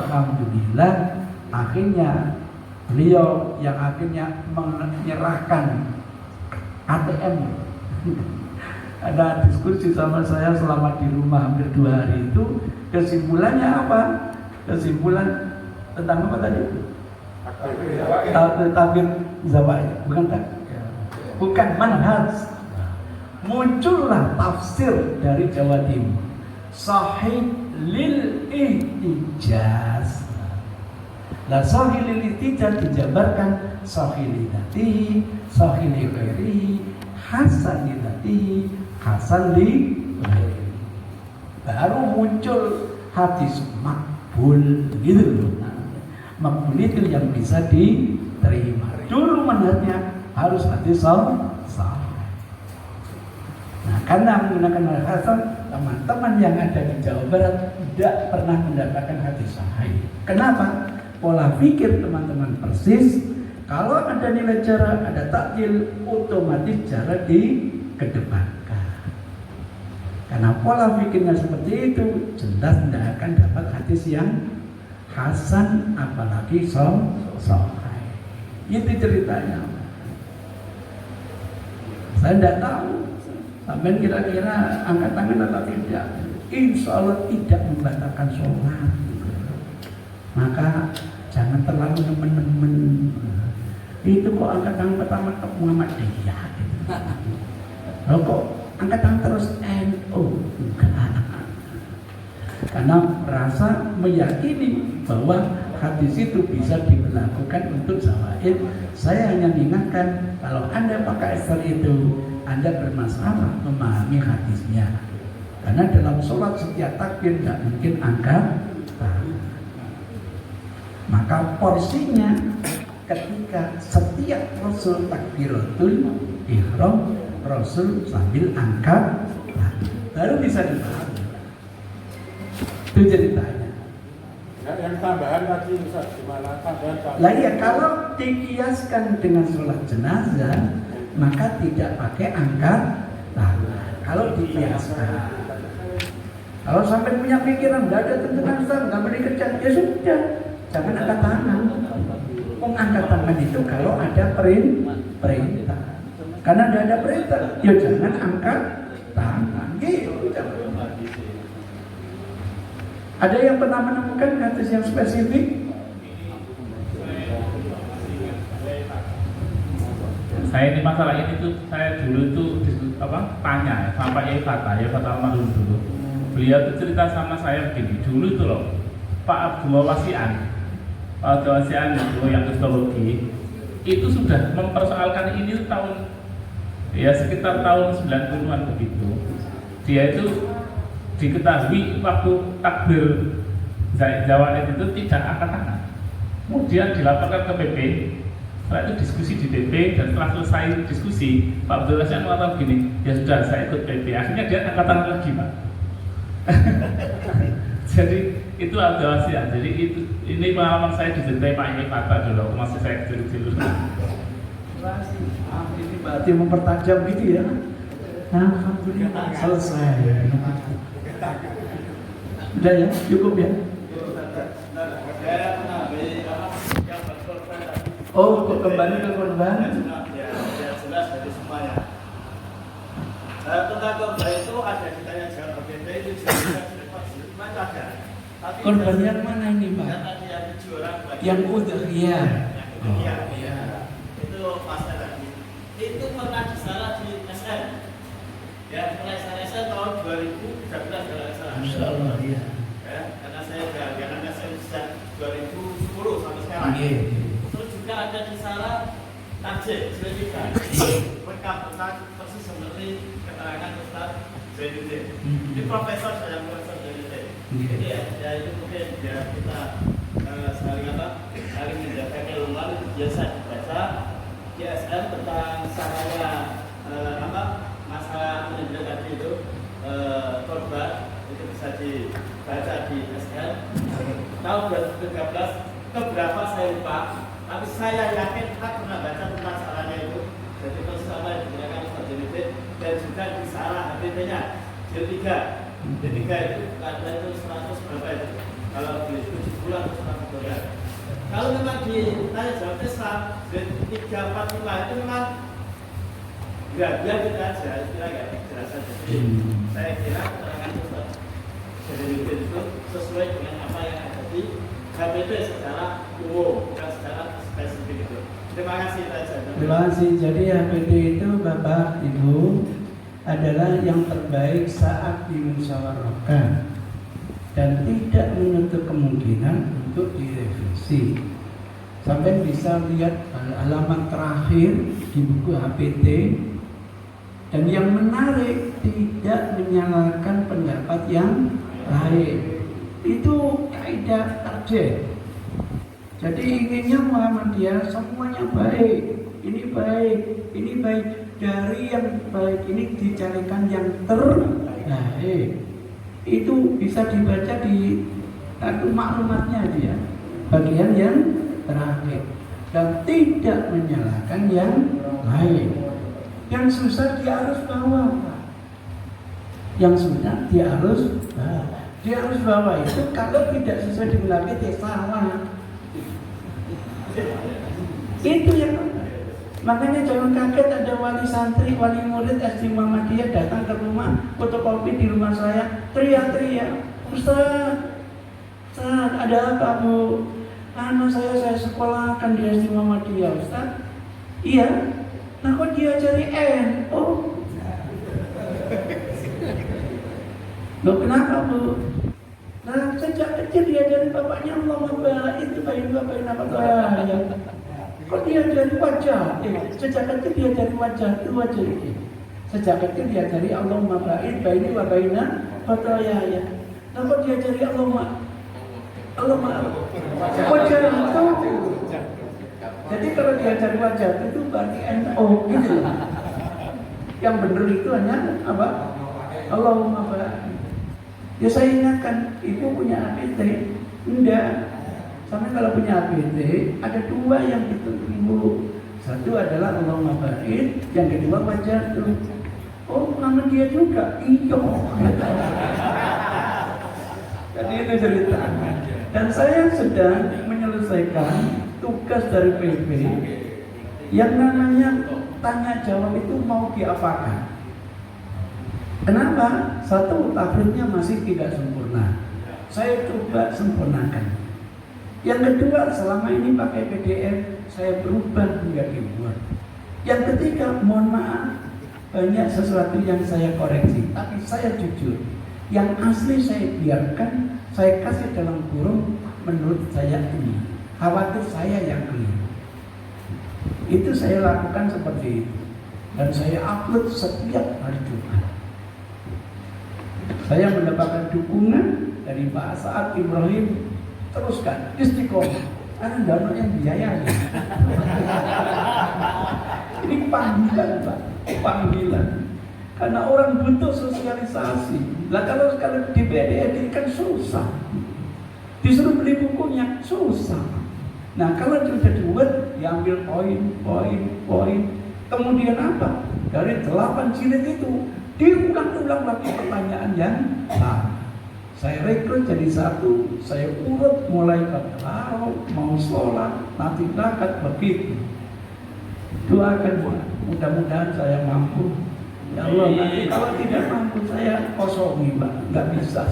alhamdulillah akhirnya beliau yang akhirnya menyerahkan ATM. Ada diskusi sama saya selama di rumah hampir 2 hari itu. Kesimpulannya apa? Kesimpulan tentang apa tadi? Takbir zawaid, bukan tak? Bukan manhaj. Muncullah tafsir dari Jawa Timur, sahih lil ihtijaz. Lah sahih lil ihtijaz dijabarkan sahih li dzatihi, sahih li ghairihi, hasan li dzatihi, hasan li ghairihi. Baru muncul hadis makbul gitu loh. Makbul itu yang bisa diterima. Dulu manhajnya harus hadis sahih. Nah, karena menggunakan hasan, teman-teman yang ada di Jawa Barat tidak pernah mendapatkan hadis sahih. Kenapa? Pola pikir teman-teman persis. Kalau ada nilai cara, ada takjil, otomatis cara dikedepankan. Karena pola pikirnya seperti itu, jelas tidak akan dapat hadis yang hasan, apalagi sahih. Itu ceritanya. Saya tidak tahu. Sampai kira-kira angkat tangan atau tidak. Insya Allah tidak membatalkan sholat. Maka jangan terlalu nemen-nemen. Itu kok angkat tangan pertama ke Muhammadiyah. Loh kok angkat tangan terus NU? Karena merasa meyakini bahwa hadis itu bisa diberlakukan untuk zawaid. Saya hanya mengingatkan kalau Anda pakai Excel itu, Anda bermasalah memahami hadisnya. Karena dalam sholat setiap takbir tidak mungkin angkat tangan. Maka porsinya ketika setiap Rasul takbiratul ihram, Rasul sambil angkat tangan, baru bisa dipahami. Itu ceritanya. Yang tambahan tadi Ustaz, gimana tambahan? Lah ya, kalau dikiaskan dengan sholat jenazah, maka tidak pakai angkat tangan. Kalau dikiaskan, kalau sampai punya pikiran nggak ada tentukan Ustaz, nggak boleh kerja, ya sudah, jangan angkat tangan. Angkat tangan itu kalau ada perintah. Karena tidak ada perintah, ya jangan angkat tangan. Gitu. Ada yang pernah menemukan hadis yang spesifik? Saya ini masalah ini tuh saya dulu tuh tanya sama Pak Yai Fata almarhum dulu. Beliau tuh cerita sama saya begini, dulu itu loh Pak Abdul Wasian itu yang histologi itu sudah mempersoalkan ini tahun ya sekitar tahun 90-an begitu. Dia itu diketahui waktu takbir zawaid itu tidak angkat tangan. Kemudian dilaporkan ke PP. Setelah itu diskusi di PP dan setelah selesai diskusi, Pak Abdul Wasian mengatakan begini, ya sudah saya ikut PP. Akhirnya dia angkat tangan lagi, Pak. Jadi itu Abdul Wasian. Jadi ini pengalaman saya diceritai Pak Yai Fata dulu, masih saya kecil-kecil. Ini berarti mempertajam gitu ya. Alhamdulillah selesai. Udah ya, cukup ya. Oh, kok kembali ke korban? Ya, jelas dari semuanya. Tentang korban itu ada ditanya jawab BPT itu juga ada. Korban yang mana ini, Pak? Yang 7 orang. Yang udhiyah. Iya. Itu masalah tadi. Itu pernah disalah di SN. Ya, mulai saya SN tahun 2013 kalau salah. Masya Allah, iya. Ya, karena saya sudah biarkan SN sejak 2010 sampai sekarang. Terus juga ada di salah Tajik, Zainuddin. Rekam tentang persis seperti keterangan Ustaz Zainuddin. Ini profesor Zainuddin. Jadi ya itu mungkin ya kita saling menjaga keluar biasa dibaca di SN tentang sarana masalah menunjuk tadi itu korban itu bisa dibaca di SN. Tahun 2013 keberapa saya lupa, tapi saya yakin kita pernah baca tentang salahnya itu. Jadi bersama yang digunakan Ustaz Zainuddin dan juga di salah HPP-nya jilid 3 itu karena itu 100 berapa itu Kalau di 7 bulan bulan. Kalau memang ditanya jawab Islam 345 itu memang dia kita aja, istilah nggak jelas saja. Saya kira keterangan itu sesuai dengan apa yang ada di HPT secara umum, bukan secara spesifik itu. Terima kasih Tajan. Terima kasih. Jadi HPT itu Bapak Ibu adalah yang terbaik saat dimusyawarahkan dan tidak menutup kemungkinan untuk direvisi. Sampai bisa lihat halaman terakhir di buku HPT. Dan yang menarik, tidak menyalahkan pendapat yang lain. Itu kaidah tarjih. Jadi inginnya Muhammadiyah semuanya baik. Ini baik, ini baik. Dari yang baik ini dicarikan yang terbaik. Itu bisa dibaca di kartu maklumatnya dia. Bagian yang terakhir. Dan tidak menyalahkan yang lain. Yang susah dia harus bawa. Yang susah dia harus bawa. Dia harus bawa itu kalau tidak sesuai dengan kita salah. Itu yang makanya jangan kaget ada wali santri, wali murid SD Muhammadiyah datang ke rumah fotokopi di rumah saya, teriak-teriak, Ustaz, ada apa Bu? Anak saya sekolahkan di SD Muhammadiyah, Ustaz. Iya. Nah kok dia cari NU? Loh kenapa Bu? Nah sejak kecil dia dari bapaknya Allah baik itu baik apa ya? Kok dia dari wajah? Sejak kecil dia dari wajah itu wajah ini. Sejak kecil dia dari Allah baik baini wa baina fataya. Nah kok dia dari Allah wajah itu? Jadi kalau dia cari wajah itu berarti NO gitu. Yang benar itu hanya apa? Allahumma barik. Ya saya ingatkan, ibu punya APT? Enggak. Sampai kalau punya APT, ada 2 yang dituntut ibu. Satu adalah Allahumma barik, yang kedua wajah itu. Oh, nama dia juga? Iya. Jadi itu cerita. Dan saya sedang menyelesaikan tugas dari PP yang namanya tanya jawab itu mau diapakan. Kenapa? Satu, tafsirnya masih tidak sempurna. Saya coba sempurnakan. Yang kedua, selama ini pakai PDF, saya berubah menjadi Word. Yang ketiga, mohon maaf, banyak sesuatu yang saya koreksi, tapi saya jujur. Yang asli saya biarkan, saya kasih dalam kurung menurut saya ini. Khawatir saya yang keliru. Itu saya lakukan seperti itu. Dan saya upload setiap hari Jumat. Saya mendapatkan dukungan dari Pak Saad Ibrahim. Teruskan, istiqomah. Karena dana yang biayanya. Ini panggilan Pak, panggilan. Karena orang butuh sosialisasi. Lah kalau di PDN kan susah. Disuruh beli bukunya susah. Nah kalau sudah dibuat, diambil poin. Kemudian apa? Dari 8 jilid itu diulang-ulang lagi pertanyaan yang sama. Saya rekrut jadi 1, saya urut mulai kalau mau sholat, nanti zakat begitu. Doakan mudah-mudahan saya mampu. Ya Allah, nanti kalau tidak mampu saya kosongi Pak, nggak bisa.